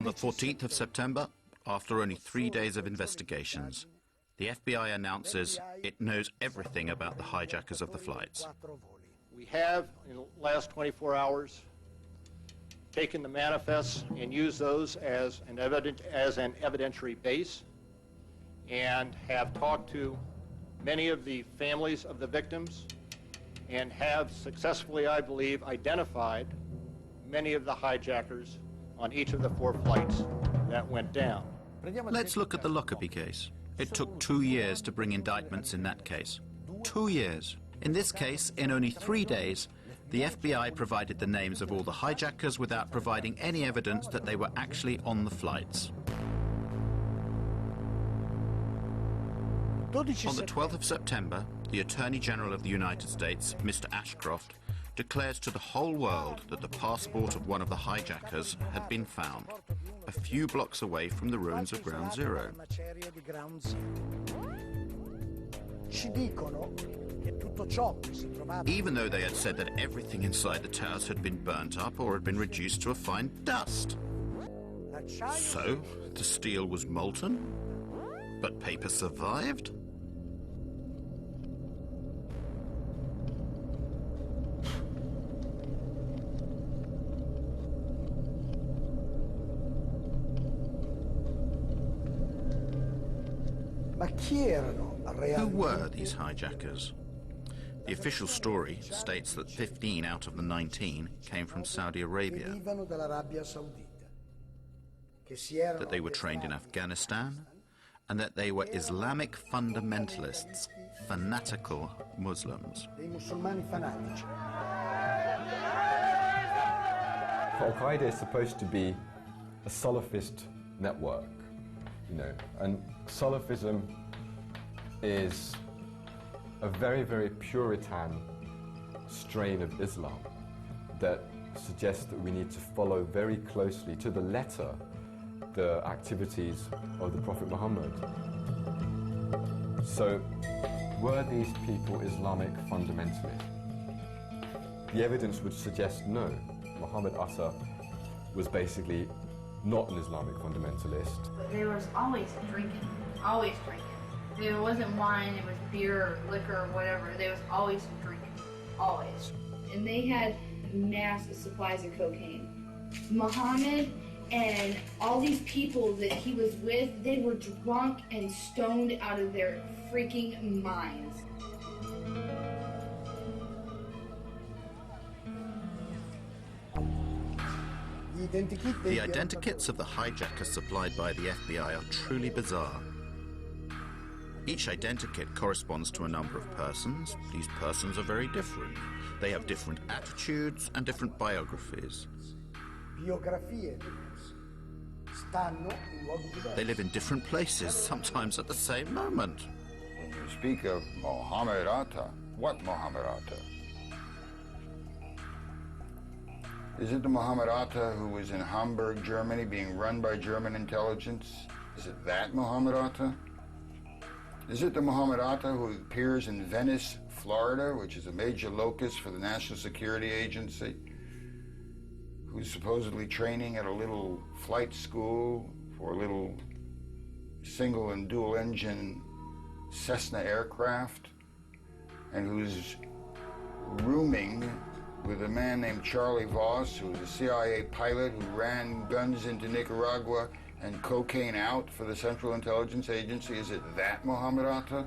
On the 14th of September, after only 3 days of investigations, the FBI announces it knows everything about the hijackers of the flights. We have, in the last 24 hours, taken the manifests and used those as an evidentiary base, and have talked to many of the families of the victims, and have successfully, I believe, identified many of the hijackers on each of the 4 flights that went down. Let's look at the Lockerbie case. It took 2 years to bring indictments in that case. 2 years. In this case, in only 3 days, the FBI provided the names of all the hijackers without providing any evidence that they were actually on the flights. On the 12th of September, the Attorney General of the United States, Mr. Ashcroft, declares to the whole world that the passport of one of the hijackers had been found, a few blocks away from the ruins of Ground Zero. Even though they had said that everything inside the towers had been burnt up or had been reduced to a fine dust. So, the steel was molten, but paper survived? Who were these hijackers? The official story states that 15 out of the 19 came from Saudi Arabia, that they were trained in Afghanistan, and that they were Islamic fundamentalists, fanatical Muslims. Al-Qaeda is supposed to be a Salafist network, and Salafism is a very, very Puritan strain of Islam that suggests that we need to follow very closely, to the letter, the activities of the Prophet Muhammad. So, were these people Islamic fundamentalists? The evidence would suggest no. Muhammad Atta was basically not an Islamic fundamentalist. There was always drinking, always drinking. If it wasn't wine, it was beer or liquor or whatever. There was always drinking, always. And they had massive supplies of cocaine. Muhammad and all these people that he was with, they were drunk and stoned out of their freaking minds. The identikits of the hijackers supplied by the FBI are truly bizarre. Each identikit corresponds to a number of persons. These persons are very different. They have different attitudes and different biographies. They live in different places, sometimes at the same moment. When you speak of Muhammad Atta, what Muhammad Atta? Is it the Muhammad Atta who was in Hamburg, Germany, being run by German intelligence? Is it that Muhammad Atta? Is it the Muhammad Atta who appears in Venice, Florida, which is a major locus for the National Security Agency, who's supposedly training at a little flight school for a little single and dual engine Cessna aircraft, and who's rooming with a man named Charlie Voss, who was a CIA pilot who ran guns into Nicaragua and cocaine out for the Central Intelligence Agency? Is it that Muhammad Atta?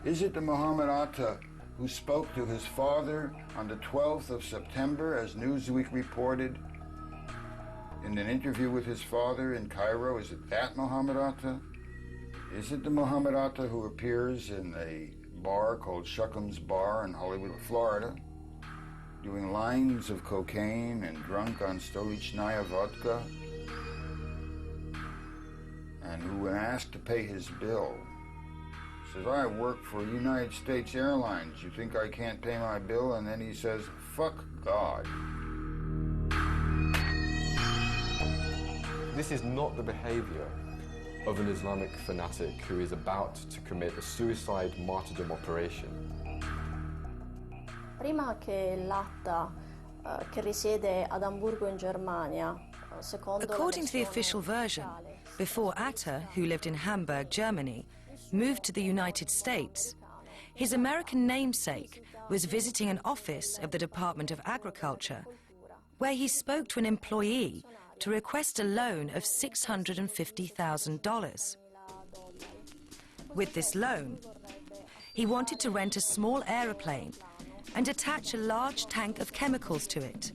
Is it the Muhammad Atta who spoke to his father on the 12th of September, as Newsweek reported, in an interview with his father in Cairo? Is it that Muhammad Atta? Is it the Muhammad Atta who appears in a bar called Shuckham's Bar in Hollywood, Florida, doing lines of cocaine and drunk on Stolichnaya vodka, and who, when asked to pay his bill, says, "I work for United States Airlines. You think I can't pay my bill?" And then he says, "Fuck God." This is not the behavior of an Islamic fanatic who is about to commit a suicide martyrdom operation. Prima che l'Atta, che risiede ad Amburgo in Germania, According to the official version, before Atta, who lived in Hamburg, Germany, moved to the United States, his American namesake was visiting an office of the Department of Agriculture, where he spoke to an employee to request a loan of $650,000. With this loan, he wanted to rent a small aeroplane and attach a large tank of chemicals to it.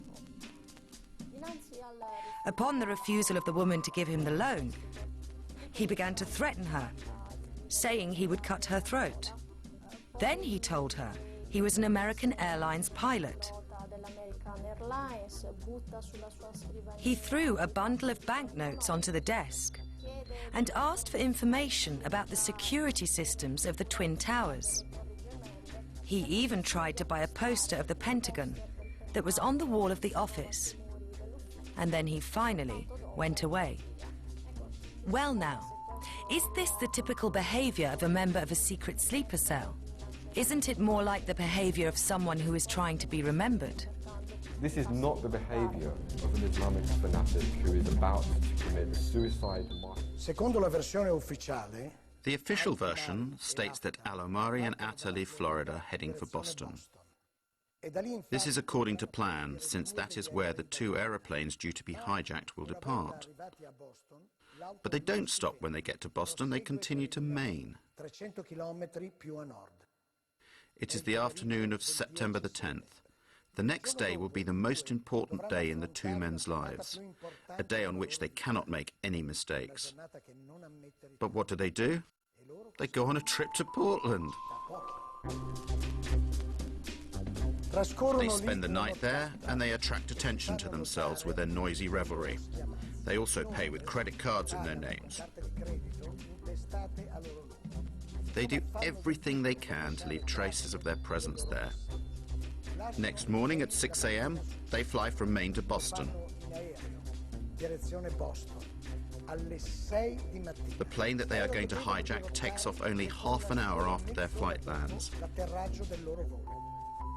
Upon the refusal of the woman to give him the loan, he began to threaten her, saying he would cut her throat. Then he told her he was an American Airlines pilot. He threw a bundle of banknotes onto the desk and asked for information about the security systems of the Twin Towers. He even tried to buy a poster of the Pentagon that was on the wall of the office. And then he finally went away. Well now, is this the typical behavior of a member of a secret sleeper cell? Isn't it more like the behavior of someone who is trying to be remembered? This is not the behavior of an Islamic fanatic who is about to commit a suicide. Secondo la versione ufficiale, The official version states that Al-Omari and Atta leave Florida heading for Boston. This is according to plan, since that is where the two aeroplanes due to be hijacked will depart. But they don't stop when they get to Boston, they continue to Maine. 300 chilometri più a nord. It is the afternoon of September the 10th. The next day will be the most important day in the two men's lives, a day on which they cannot make any mistakes. But what do? They go on a trip to Portland. They spend the night there and they attract attention to themselves with their noisy revelry. They also pay with credit cards in their names. They do everything they can to leave traces of their presence there. Next morning at 6 a.m., they fly from Maine to Boston. The plane that they are going to hijack takes off only half an hour after their flight lands.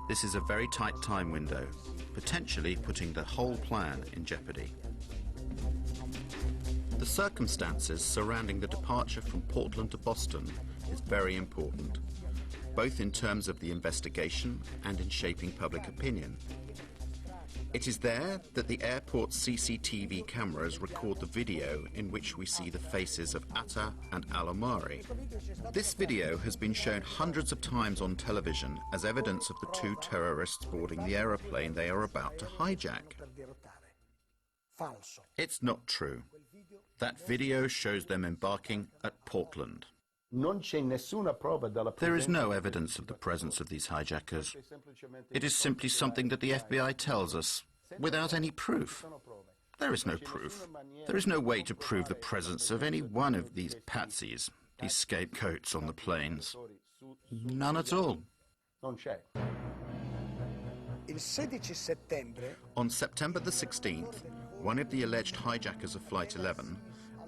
This is a very tight time window, potentially putting the whole plan in jeopardy. The circumstances surrounding the departure from Portland to Boston is very important, both in terms of the investigation and in shaping public opinion. It is there that the airport's CCTV cameras record the video in which we see the faces of Atta and Al-Omari. This video has been shown hundreds of times on television as evidence of the two terrorists boarding the aeroplane they are about to hijack. It's not true. That video shows them embarking at Portland. There is no evidence of the presence of these hijackers. It is simply something that the FBI tells us, without any proof. There is no proof. There is no way to prove the presence of any one of these patsies, these scapegoats on the planes. None at all. On September the 16th, one of the alleged hijackers of Flight 11,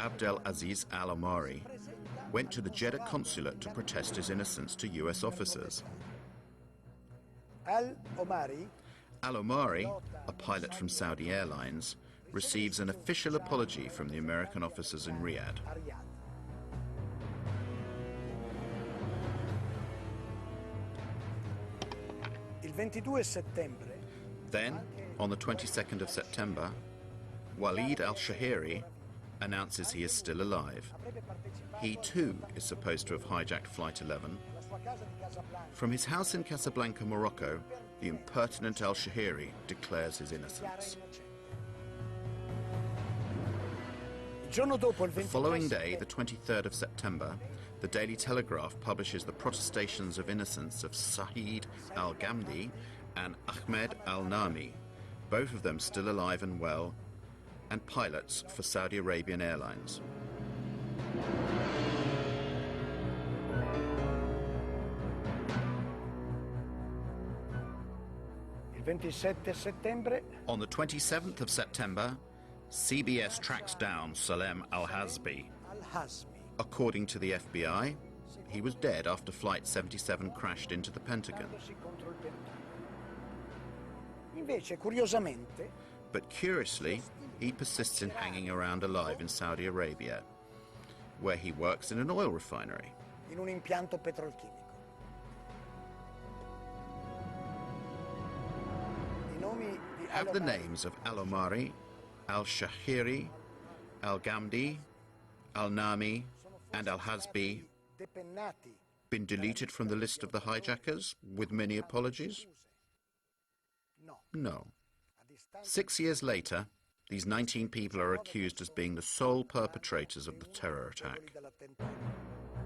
Abdel Aziz Al-Omari, went to the Jeddah consulate to protest his innocence to US officers. Al-Omari, a pilot from Saudi Airlines, receives an official apology from the American officers in Riyadh. Then, on the 22nd of September, Walid al-Shahiri announces he is still alive. He too is supposed to have hijacked Flight 11. From his house in Casablanca, Morocco, the impertinent al-Shahiri declares his innocence. The following day, the 23rd of September, the Daily Telegraph publishes the protestations of innocence of Saeed al-Ghamdi and Ahmed al-Nami, both of them still alive and well, and pilots for Saudi Arabian Airlines. On the 27th of September, CBS tracks down Salem al-Hazbi. According to the FBI, he was dead after Flight 77 crashed into the Pentagon. But curiously, he persists in hanging around alive in Saudi Arabia, where he works in an oil refinery. in un impianto petrolchimico. I nomi di Have the Al-Omari names of Al-Omari, Al-Shahiri, Al-Ghamdi, Al-Nami, and Al-Hazbi depennati been deleted from the list of the hijackers, with many apologies? No. No. A distanza 6 years later, these 19 people are accused as being the sole perpetrators of the terror attack. dell'attentato.